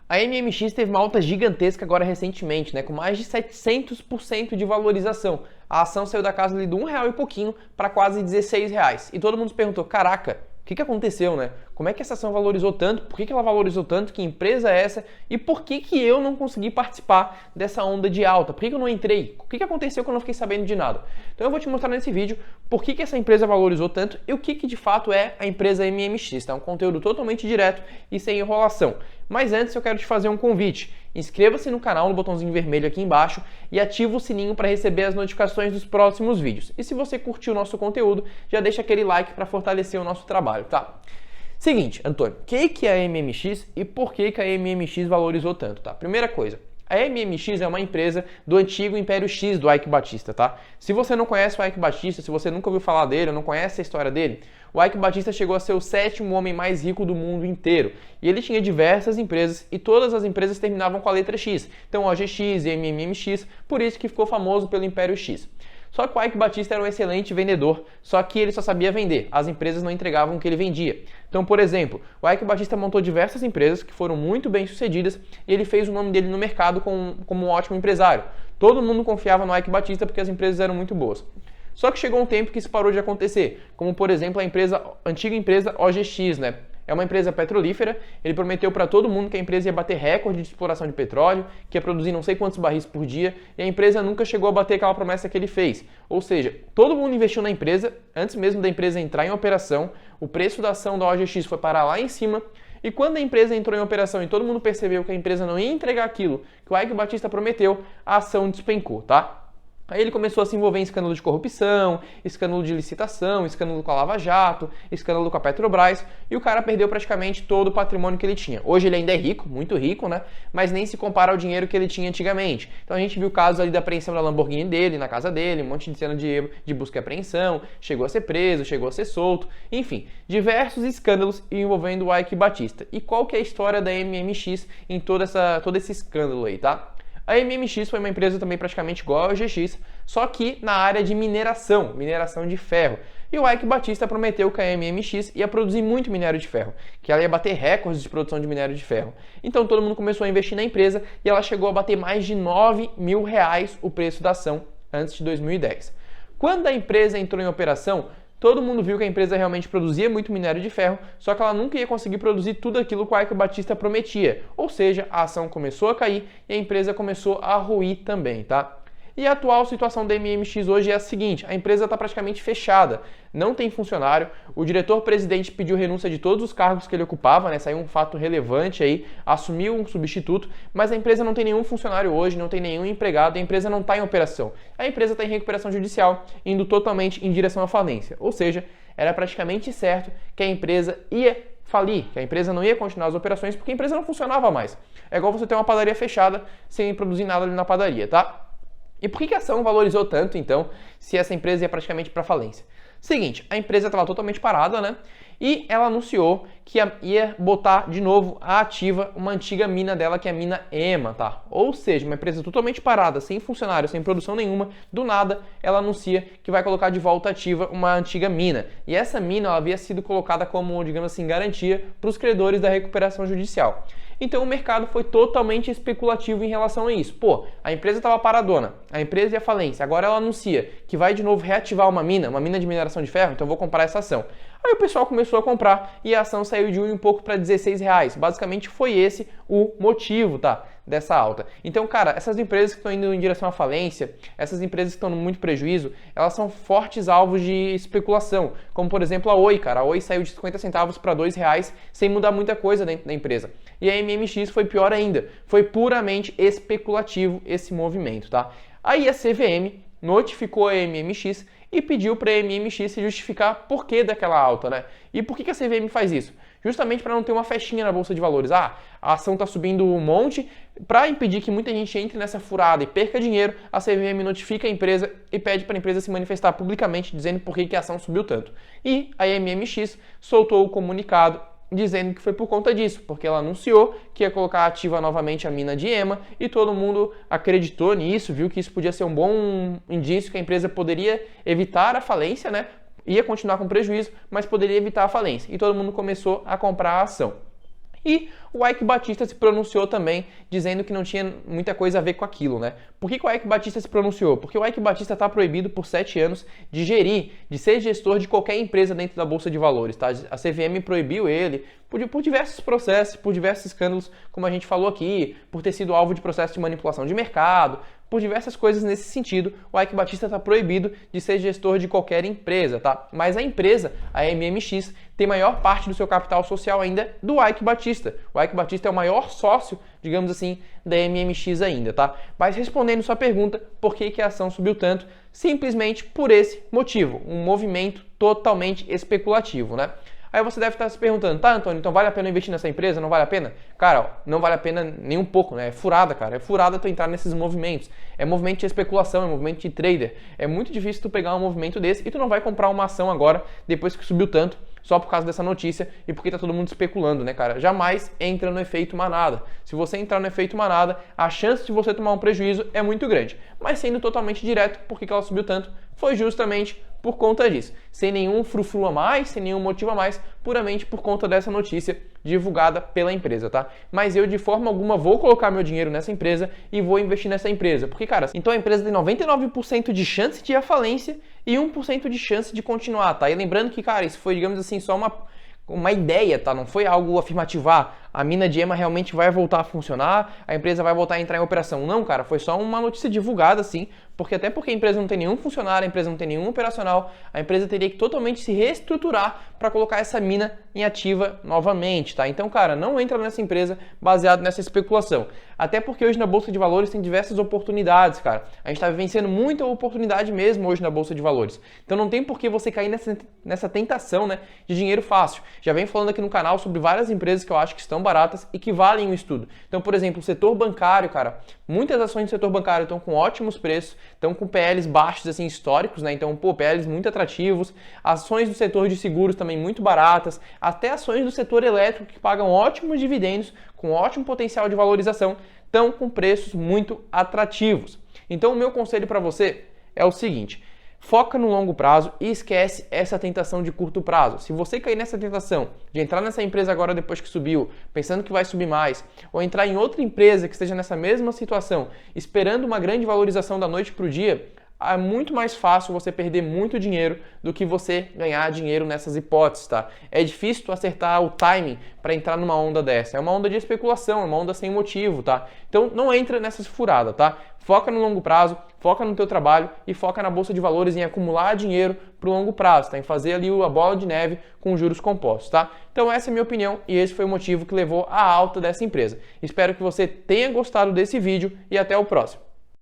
A MMX teve uma alta gigantesca agora recentemente, né, com mais de 700% de valorização. A ação saiu da casa ali do R$1 e pouquinho para quase R$16. E todo mundo se perguntou, caraca, o que aconteceu, né? Como é que essa ação valorizou tanto? Por que ela valorizou tanto? Que empresa é essa? E por que eu não consegui participar dessa onda de alta? Por que eu não entrei? O que aconteceu que eu não fiquei sabendo de nada? Então eu vou te mostrar nesse vídeo por que essa empresa valorizou tanto e o que de fato é a empresa MMX. Tá? Um conteúdo totalmente direto e sem enrolação. Mas antes eu quero te fazer um convite. Inscreva-se no canal no botãozinho vermelho aqui embaixo e ativa o sininho para receber as notificações dos próximos vídeos. E se você curtiu o nosso conteúdo, já deixa aquele like para fortalecer o nosso trabalho, tá? Seguinte, Antônio, o que é a MMX e por que a MMX valorizou tanto, tá? Primeira coisa, a MMX é uma empresa do antigo Império X do Eike Batista, tá? Se você não conhece o Eike Batista, se você nunca ouviu falar dele, não conhece a história dele, o Eike Batista chegou a ser o 7º homem mais rico do mundo inteiro. E ele tinha diversas empresas e todas as empresas terminavam com a letra X. Então OGX e MMX, por isso que ficou famoso pelo Império X. Só que o Eike Batista era um excelente vendedor, só que ele só sabia vender, as empresas não entregavam o que ele vendia. Então, por exemplo, o Eike Batista montou diversas empresas que foram muito bem sucedidas e ele fez o nome dele no mercado como um ótimo empresário. Todo mundo confiava no Eike Batista porque as empresas eram muito boas. Só que chegou um tempo que isso parou de acontecer, como por exemplo a antiga empresa OGX, né? É uma empresa petrolífera, ele prometeu para todo mundo que a empresa ia bater recorde de exploração de petróleo, que ia produzir não sei quantos barris por dia, e a empresa nunca chegou a bater aquela promessa que ele fez. Ou seja, todo mundo investiu na empresa, antes mesmo da empresa entrar em operação, o preço da ação da OGX foi parar lá em cima, e quando a empresa entrou em operação e todo mundo percebeu que a empresa não ia entregar aquilo que o Eike Batista prometeu, a ação despencou, tá? Aí ele começou a se envolver em escândalo de corrupção, escândalo de licitação, escândalo com a Lava Jato, escândalo com a Petrobras, e o cara perdeu praticamente todo o patrimônio que ele tinha. Hoje ele ainda é rico, muito rico, né? Mas nem se compara ao dinheiro que ele tinha antigamente. Então a gente viu o caso ali da apreensão da Lamborghini dele, na casa dele, um monte de cena de busca e apreensão, chegou a ser preso, chegou a ser solto, enfim, diversos escândalos envolvendo o Eike Batista. E qual que é a história da MMX em todo esse escândalo aí, tá? A MMX foi uma empresa também praticamente igual a OGX, só que na área de mineração de ferro. E o Eike Batista prometeu que a MMX ia produzir muito minério de ferro, que ela ia bater recordes de produção de minério de ferro. Então todo mundo começou a investir na empresa e ela chegou a bater mais de R$9 mil o preço da ação antes de 2010. Quando a empresa entrou em operação, todo mundo viu que a empresa realmente produzia muito minério de ferro, só que ela nunca ia conseguir produzir tudo aquilo que o Eike Batista prometia. Ou seja, a ação começou a cair e a empresa começou a ruir também, tá? E a atual situação da MMX hoje é a seguinte, a empresa está praticamente fechada, não tem funcionário, o diretor-presidente pediu renúncia de todos os cargos que ele ocupava, né? Saiu um fato relevante aí, assumiu um substituto, mas a empresa não tem nenhum funcionário hoje, não tem nenhum empregado, a empresa não está em operação. A empresa está em recuperação judicial, indo totalmente em direção à falência, ou seja, era praticamente certo que a empresa ia falir, que a empresa não ia continuar as operações porque a empresa não funcionava mais. É igual você ter uma padaria fechada sem produzir nada ali na padaria, tá? E por que a ação valorizou tanto, então, se essa empresa ia praticamente para falência? Seguinte, a empresa estava totalmente parada, né? E ela anunciou que ia botar de novo à ativa uma antiga mina dela, que é a mina EMA, tá? Ou seja, uma empresa totalmente parada, sem funcionário, sem produção nenhuma, do nada ela anuncia que vai colocar de volta ativa uma antiga mina. E essa mina ela havia sido colocada como, digamos assim, garantia para os credores da recuperação judicial. Então o mercado foi totalmente especulativo em relação a isso. Pô, a empresa estava paradona, a empresa ia à falência, agora ela anuncia que vai de novo reativar uma mina de mineração de ferro, então eu vou comprar essa ação. Aí o pessoal começou a comprar e a ação saiu de 1 e um pouco para R$16. Basicamente foi esse o motivo, tá? Dessa alta. Então, cara, essas empresas que estão indo em direção à falência, essas empresas que estão no muito prejuízo, elas são fortes alvos de especulação. Como, por exemplo, a Oi, cara. A Oi saiu de 50 centavos para R$2 sem mudar muita coisa dentro da empresa. E a MMX foi pior ainda. Foi puramente especulativo esse movimento, tá? Aí a CVM notificou a MMX e pediu para a MMX se justificar por que daquela alta, né? E por que a CVM faz isso? Justamente para não ter uma festinha na Bolsa de Valores. Ah, a ação está subindo um monte, para impedir que muita gente entre nessa furada e perca dinheiro, a CVM notifica a empresa e pede para a empresa se manifestar publicamente dizendo por que a ação subiu tanto. E a MMX soltou o comunicado dizendo que foi por conta disso, porque ela anunciou que ia colocar ativa novamente a mina de EMA e todo mundo acreditou nisso, viu que isso podia ser um bom indício que a empresa poderia evitar a falência, né? Ia continuar com prejuízo, mas poderia evitar a falência. E todo mundo começou a comprar a ação. E o Eike Batista se pronunciou também, dizendo que não tinha muita coisa a ver com aquilo, né? Por que o Eike Batista se pronunciou? Porque o Eike Batista está proibido por 7 anos de ser gestor de qualquer empresa dentro da Bolsa de Valores, tá? A CVM proibiu ele por diversos processos, por diversos escândalos, como a gente falou aqui, por ter sido alvo de processo de manipulação de mercado, por diversas coisas nesse sentido. O Eike Batista está proibido de ser gestor de qualquer empresa, tá? Mas a empresa, a MMX, tem maior parte do seu capital social ainda do Eike Batista. O Eike Batista é o maior sócio, digamos assim, da MMX ainda, tá? Mas respondendo sua pergunta, por que a ação subiu tanto? Simplesmente por esse motivo, um movimento totalmente especulativo, né? Aí você deve estar se perguntando, tá, Antônio, então vale a pena investir nessa empresa? Não vale a pena? Cara, ó, não vale a pena nem um pouco, né? É furada, cara. É furada tu entrar nesses movimentos. É movimento de especulação, é movimento de trader. É muito difícil tu pegar um movimento desse e tu não vai comprar uma ação agora, depois que subiu tanto, só por causa dessa notícia e porque tá todo mundo especulando, né, cara? Jamais entra no efeito manada. Se você entrar no efeito manada, a chance de você tomar um prejuízo é muito grande. Mas sendo totalmente direto, por que ela subiu tanto? Foi justamente por conta disso. Sem nenhum frufru a mais, sem nenhum motivo a mais, puramente por conta dessa notícia divulgada pela empresa, tá? Mas eu, de forma alguma, vou colocar meu dinheiro nessa empresa e vou investir nessa empresa. Porque, cara, então a empresa tem 99% de chance de ir à falência e 1% de chance de continuar, tá? E lembrando que, cara, isso foi, digamos assim, só uma ideia, tá? Não foi algo afirmativar. A mina de EMA realmente vai voltar a funcionar, a empresa vai voltar a entrar em operação. Não, cara, foi só uma notícia divulgada, assim, porque a empresa não tem nenhum funcionário, a empresa não tem nenhum operacional, a empresa teria que totalmente se reestruturar para colocar essa mina em ativa novamente, tá? Então, cara, não entra nessa empresa baseado nessa especulação. Até porque hoje na Bolsa de Valores tem diversas oportunidades, cara. A gente está vivenciando muita oportunidade mesmo hoje na Bolsa de Valores. Então não tem por que você cair nessa tentação, né, de dinheiro fácil. Já venho falando aqui no canal sobre várias empresas que eu acho que estão baratas e que valem um estudo. Então, por exemplo, o setor bancário, cara, muitas ações do setor bancário estão com ótimos preços, estão com PLs baixos, assim, históricos, né? Então, pô, PLs muito atrativos. Ações do setor de seguros também muito baratas. Até ações do setor elétrico que pagam ótimos dividendos, com ótimo potencial de valorização, estão com preços muito atrativos. Então, o meu conselho para você é o seguinte: foca no longo prazo e esquece essa tentação de curto prazo. Se você cair nessa tentação de entrar nessa empresa agora depois que subiu, pensando que vai subir mais, ou entrar em outra empresa que esteja nessa mesma situação, esperando uma grande valorização da noite para o dia, é muito mais fácil você perder muito dinheiro do que você ganhar dinheiro nessas hipóteses, tá? É difícil tu acertar o timing para entrar numa onda dessa. É uma onda de especulação, é uma onda sem motivo, tá? Então não entra nessas furadas, tá? Foca no longo prazo, foca no teu trabalho e foca na Bolsa de Valores em acumular dinheiro para o longo prazo, tá? Em fazer ali a bola de neve com juros compostos, tá? Então essa é a minha opinião e esse foi o motivo que levou à alta dessa empresa. Espero que você tenha gostado desse vídeo e até o próximo.